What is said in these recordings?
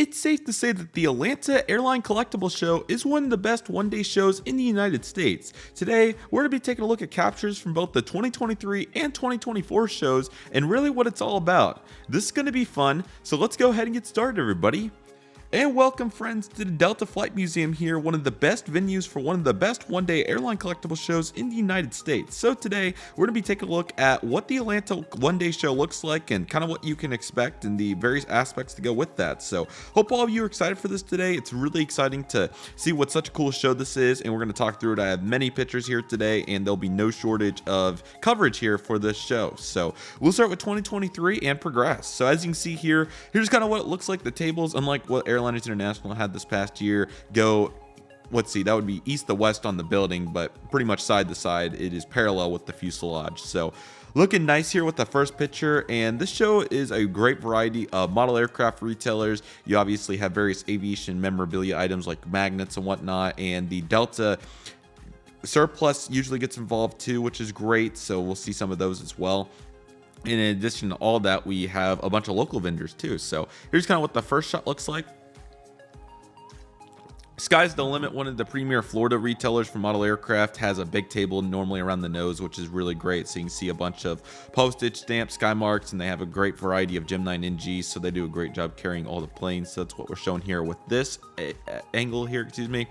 It's safe to say that the Atlanta Airline Collectibles Show is one of the best one-day shows in the United States. Today, we're going to be taking a look at captures from both the 2023 and 2024 shows and really what it's all about. This is going to be fun, so let's go ahead and get started, everybody. And welcome, friends, to the Delta Flight Museum here, one of the best venues for one of the best one-day airline collectible shows in the United States. So today, we're going to be taking a look at what the Atlanta one-day show looks like and kind of what you can expect and the various aspects to go with that. So hope all of you are excited for this today. It's really exciting to see what such a cool show this is, and we're going to talk through it. I have many pictures here today, and there'll be no shortage of coverage here for this show. So we'll start with 2023 and progress. So as you can see here, here's kind of what it looks like. The tables, unlike what Airliners International had this past year, go, let's see, that would be east to west on the building, but pretty much side to side it is parallel with the fuselage. So looking nice here with the first picture, and this show is a great variety of model aircraft retailers. You obviously have various aviation memorabilia items like magnets and whatnot, and the Delta surplus usually gets involved too, which is great, so we'll see some of those as well. In addition to all that, we have a bunch of local vendors too. So here's kind of what the first shot looks like. Sky's the Limit, one of the premier Florida retailers for model aircraft, has a big table normally around the nose, which is really great. So you can see a bunch of postage stamps, sky marks, and they have a great variety of Gemini NGs. So they do a great job carrying all the planes. So that's what we're showing here with this angle here, excuse me.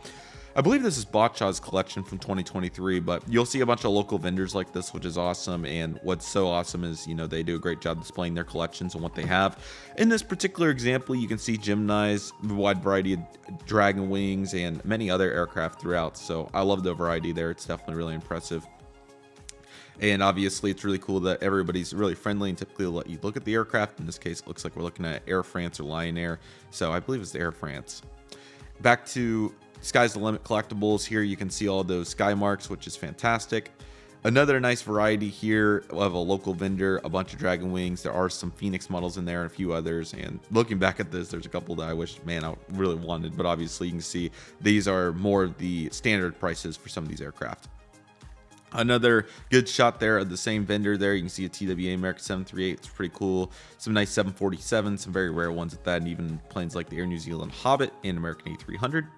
I believe this is Botchaw's collection from 2023, but you'll see a bunch of local vendors like this, which is awesome. And what's so awesome is, you know, they do a great job displaying their collections and what they have. In this particular example, you can see Gemini's, a wide variety of Dragon Wings, and many other aircraft throughout. So I love the variety there. It's definitely really impressive. And obviously, it's really cool that everybody's really friendly and typically let you look at the aircraft. In this case, it looks like we're looking at Air France or Lion Air. So I believe it's the Air France. Back to Sky's the Limit Collectibles. Here you can see all those sky marks, which is fantastic. Another nice variety here of a local vendor, a bunch of Dragon Wings. There are some Phoenix models in there and a few others. And looking back at this, there's a couple that I wish, man, I really wanted. But obviously you can see these are more of the standard prices for some of these aircraft. Another good shot there of the same vendor there. You can see a TWA American 738. It's pretty cool. Some nice 747, some very rare ones at that, and even planes like the Air New Zealand Hobbit and American A300.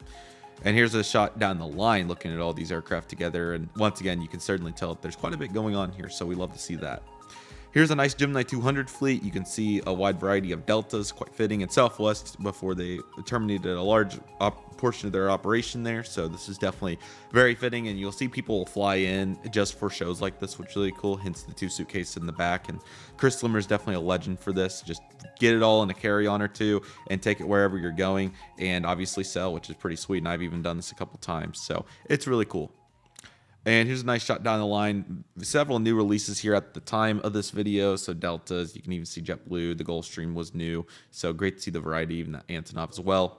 And here's a shot down the line looking at all these aircraft together. And once again, you can certainly tell that there's quite a bit going on here. So we love to see that. Here's a nice Gemini 200 fleet. You can see a wide variety of Deltas, quite fitting, in Southwest before they terminated a large portion of their operation there. So this is definitely very fitting, and you'll see people fly in just for shows like this, which is really cool. Hence the two suitcases in the back. And Chris Slimmer is definitely a legend for this. Just get it all in a carry-on or two and take it wherever you're going, and obviously sell, which is pretty sweet. And I've even done this a couple times, so it's really cool. And here's a nice shot down the line. Several new releases here at the time of this video. So Deltas, you can even see JetBlue. The Gulfstream was new. So great to see the variety, even that Antonov as well.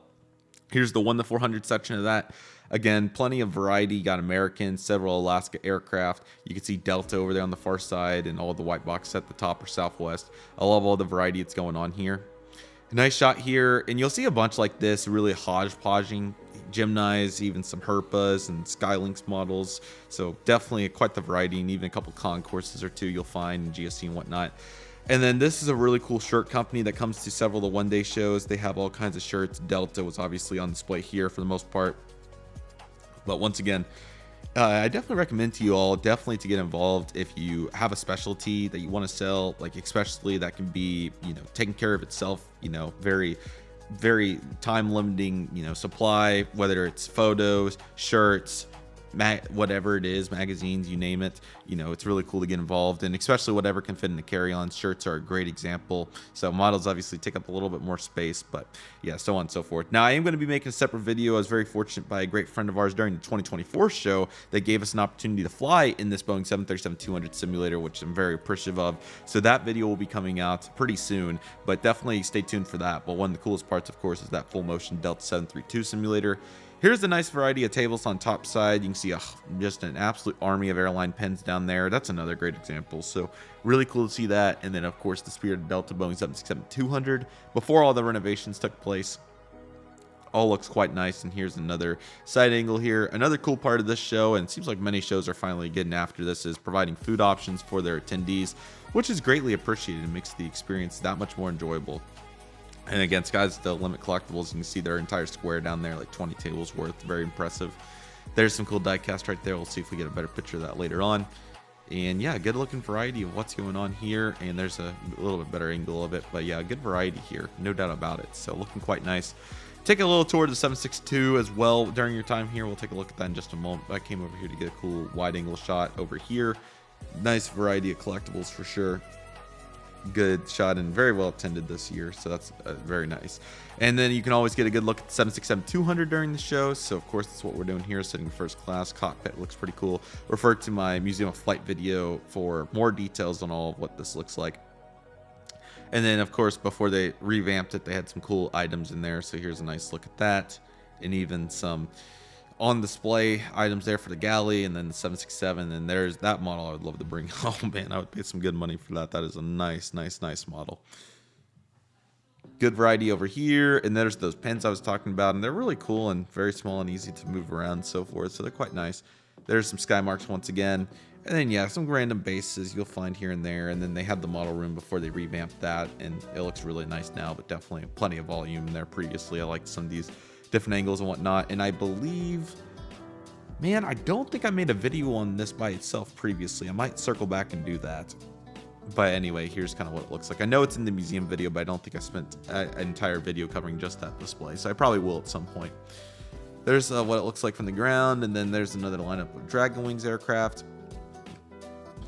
Here's the 1-400 section of that. Again, plenty of variety. You got American, several Alaska aircraft. You can see Delta over there on the far side, and all the white boxes at the top are Southwest. I love all the variety that's going on here. Nice shot here, and you'll see a bunch like this, really hodgepodging Geminis, even some Herpas and Skylynx models. So definitely quite the variety, and even a couple concourses or two you'll find in GSC and whatnot. And then this is a really cool shirt company that comes to several of the one-day shows. They have all kinds of shirts. Delta was obviously on display here for the most part. But once again, I definitely recommend to you all definitely to get involved if you have a specialty that you want to sell, like especially that can be, you know, taking care of itself, you know, very time limiting, you know, supply, whether it's photos, shirts, whatever it is, magazines, you name it. You know, it's really cool to get involved, and especially whatever can fit in the carry-on. Shirts are a great example. So models obviously take up a little bit more space, but yeah, so on and so forth. Now I am going to be making a separate video. I was very fortunate by a great friend of ours during the 2024 show that gave us an opportunity to fly in this Boeing 737-200 simulator, which I'm very appreciative of. So that video will be coming out pretty soon, but definitely stay tuned for that. But one of the coolest parts, of course, is that full motion Delta 732 simulator. Here's a nice variety of tables on top side. You can see just an absolute army of airline pens down there. That's another great example. So really cool to see that. And then, of course, the Spirit Delta Boeing 767-200 before all the renovations took place. All looks quite nice. And here's another side angle here. Another cool part of this show, and it seems like many shows are finally getting after this, is providing food options for their attendees, which is greatly appreciated and makes the experience that much more enjoyable. And again, Sky's the limit collectibles. You can see their entire square down there, like 20 tables worth. Very impressive. There's some cool die cast right there. We'll see if we get a better picture of that later on. And yeah, good looking variety of what's going on here. And there's a little bit better angle of it. But yeah, good variety here. No doubt about it. So looking quite nice. Take a little tour of the 762 as well during your time here. We'll take a look at that in just a moment. I came over here to get a cool wide angle shot over here. Nice variety of collectibles for sure. Good shot and very well attended this year, so that's very nice. And then you can always get a good look at the 767-200 during the show. So of course that's what we're doing here, sitting first class. Cockpit looks pretty cool. Refer to my Museum of Flight video for more details on all of what this looks like. And then of course before they revamped it, they had some cool items in there. So here's a nice look at that, and even some on display items there for the galley, and then the 767, and there's that model I would love to bring home. Man, I would pay some good money for that. That is a nice model. Good variety over here, and there's those pens I was talking about, and they're really cool and very small and easy to move around and so forth, so they're quite nice. There's some sky marks once again, and then yeah, some random bases you'll find here and there. And then they had the model room before they revamped that, and it looks really nice now, but definitely plenty of volume there previously. I liked some of these different angles and whatnot. And I believe, man, I don't think I made a video on this by itself previously. I might circle back and do that. But anyway, here's kind of what it looks like. I know it's in the museum video, but I don't think I spent an entire video covering just that display, so I probably will at some point. There's what it looks like from the ground, and then there's another lineup of Dragon Wings aircraft.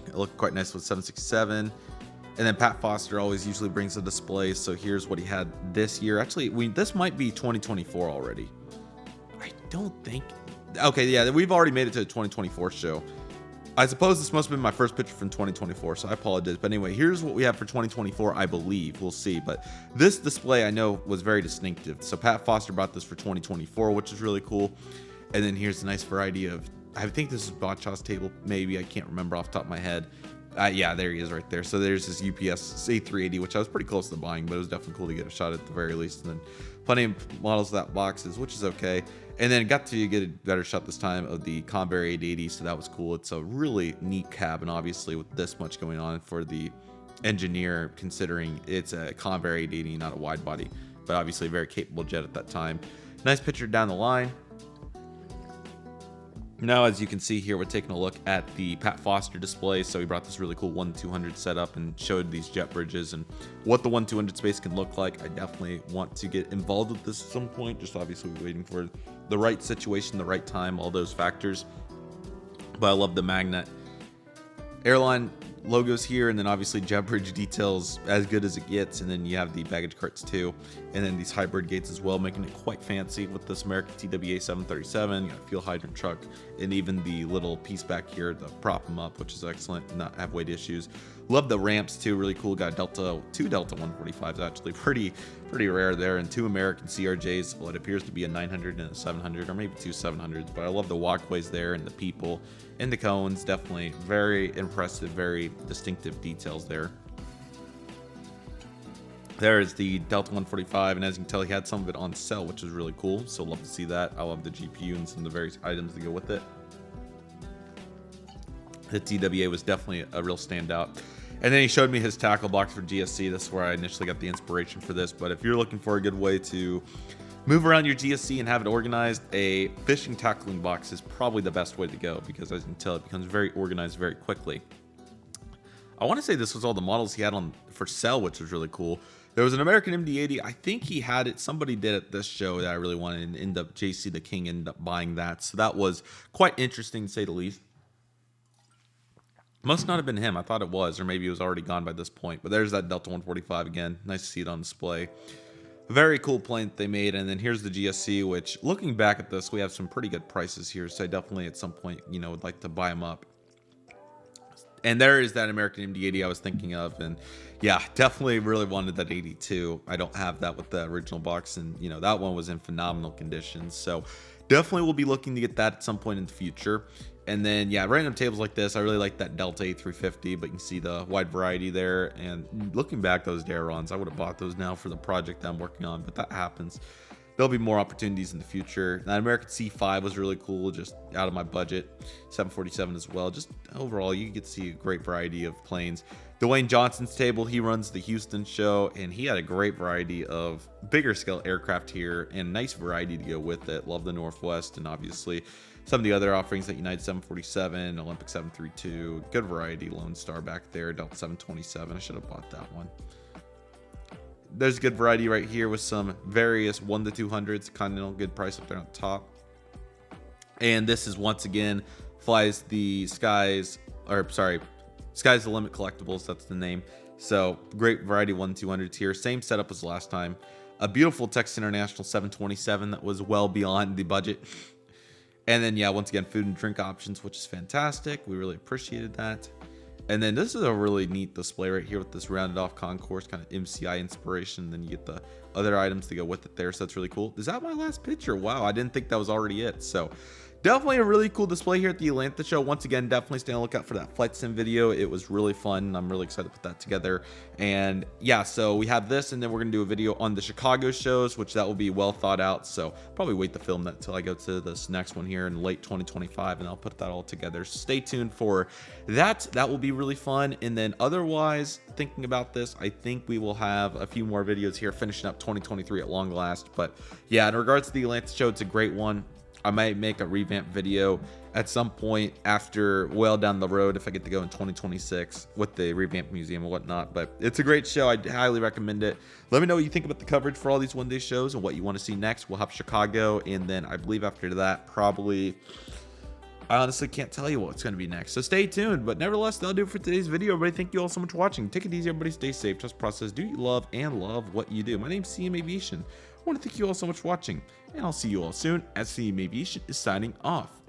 It looked quite nice with 767. And then Pat Foster always usually brings a display. So here's what he had this year. Actually, this might be 2024 already. I don't think. Okay, yeah, we've already made it to the 2024 show. I suppose this must have been my first picture from 2024, so I apologize. But anyway, here's what we have for 2024, I believe. We'll see. But this display I know was very distinctive. So Pat Foster brought this for 2024, which is really cool. And then here's a nice variety of, I think this is Botchaw's table, maybe. I can't remember off the top of my head. Yeah, there he is right there. So there's this UPS A380, which I was pretty close to buying, but it was definitely cool to get a shot at the very least. And then plenty of models of that boxes, which is okay. And then got to get a better shot this time of the Convair 880, so that was cool. It's a really neat cabin, obviously, with this much going on for the engineer, considering it's a Convair 880, not a wide body, but obviously a very capable jet at that time. Nice picture down the line. Now, as you can see here, we're taking a look at the Pat Foster display. So he brought this really cool 1-200 setup and showed these jet bridges and what the 1-200 space can look like. I definitely want to get involved with this at some point, just obviously waiting for the right situation, the right time, all those factors. But I love the magnet airline logos here, and then obviously jet bridge details as good as it gets. And then you have the baggage carts too, and then these hybrid gates as well, making it quite fancy with this American TWA 737. You got a fuel hydrant truck, and even the little piece back here to prop them up, which is excellent, not have weight issues. Love the ramps too, really cool. Got two Delta 145s, actually pretty rare there, and two American CRJs, what appears to be a 900 and a 700, or maybe two 700s. But I love the walkways there and the people and the cones. Definitely very impressive, very distinctive details there. There's the Delta 145, and as you can tell, he had some of it on sale, which is really cool. So love to see that. I love the GPU and some of the various items that go with it. The TWA was definitely a real standout. And then he showed me his tackle box for GSC. This is where I initially got the inspiration for this. But if you're looking for a good way to move around your GSC and have it organized, a fishing tackling box is probably the best way to go, because as you can tell, it becomes very organized very quickly. I want to say this was all the models he had on for sale, which was really cool. There was an American MD-80. I think he had it. Somebody did at this show that I really wanted, and ended up JC the King ended up buying that. So that was quite interesting, to say the least. Must not have been him. I thought it was, or maybe it was already gone by this point. But there's that Delta 145 again. Nice to see it on display. Very cool plane that they made. And then here's the GSC, which, looking back at this, we have some pretty good prices here. So I definitely at some point, would like to buy them up. And there is that American MD-80 I was thinking of. And yeah, definitely really wanted that 82. I don't have that with the original box. And, that one was in phenomenal condition. So definitely will be looking to get that at some point in the future. And then, yeah, random tables like this. I really like that Delta A350, but you can see the wide variety there. And looking back, those Darons, I would have bought those now for the project that I'm working on, but that happens. There'll be more opportunities in the future. That American C5 was really cool, just out of my budget. 747 as well. Just overall, you get to see a great variety of planes. Dwayne Johnson's table, he runs the Houston show, and he had a great variety of bigger scale aircraft here and nice variety to go with it. Love the Northwest, and obviously some of the other offerings like United 747, Olympic 732, good variety. Lone Star back there, Delta 727. I should have bought that one. There's a good variety right here with some various 1 to 200s. Continental, good price up there on top. And this is once again flies the Sky's the Limit Collectibles, that's the name. So great variety 1 to 200s here. Same setup as last time. A beautiful Texas International 727 that was well beyond the budget. And then, yeah, once again, food and drink options, which is fantastic. We really appreciated that. And then this is a really neat display right here with this rounded off concourse, kind of MCI inspiration. Then you get the other items to go with it there. So that's really cool. Is that my last picture? Wow, I didn't think that was already it. So definitely a really cool display here at the Atlanta show. Once again, definitely stay on the lookout for that flight sim video. It was really fun. I'm really excited to put that together. And yeah, so we have this, and then we're going to do a video on the Chicago shows, which that will be well thought out. So probably wait to film that till I go to this next one here in late 2025, and I'll put that all together. So stay tuned for that. That will be really fun. And then otherwise, thinking about this, I think we will have a few more videos here finishing up 2023 at long last. But yeah, in regards to the Atlanta show, it's a great one. I might make a revamp video at some point after, well, down the road, if I get to go in 2026 with the revamp museum and whatnot. But it's a great show. I highly recommend it. Let me know what you think about the coverage for all these one-day shows and what you want to see next. We'll have Chicago, and then I believe after that, probably, I honestly can't tell you what's going to be next. So stay tuned. But nevertheless, that'll do it for today's video. Everybody, thank you all so much for watching. Take it easy, everybody. Stay safe. Trust the process. Do you love and love what you do? My name's CM Aviation. I want to thank you all so much for watching, and I'll see you all soon as CM Aviation is signing off.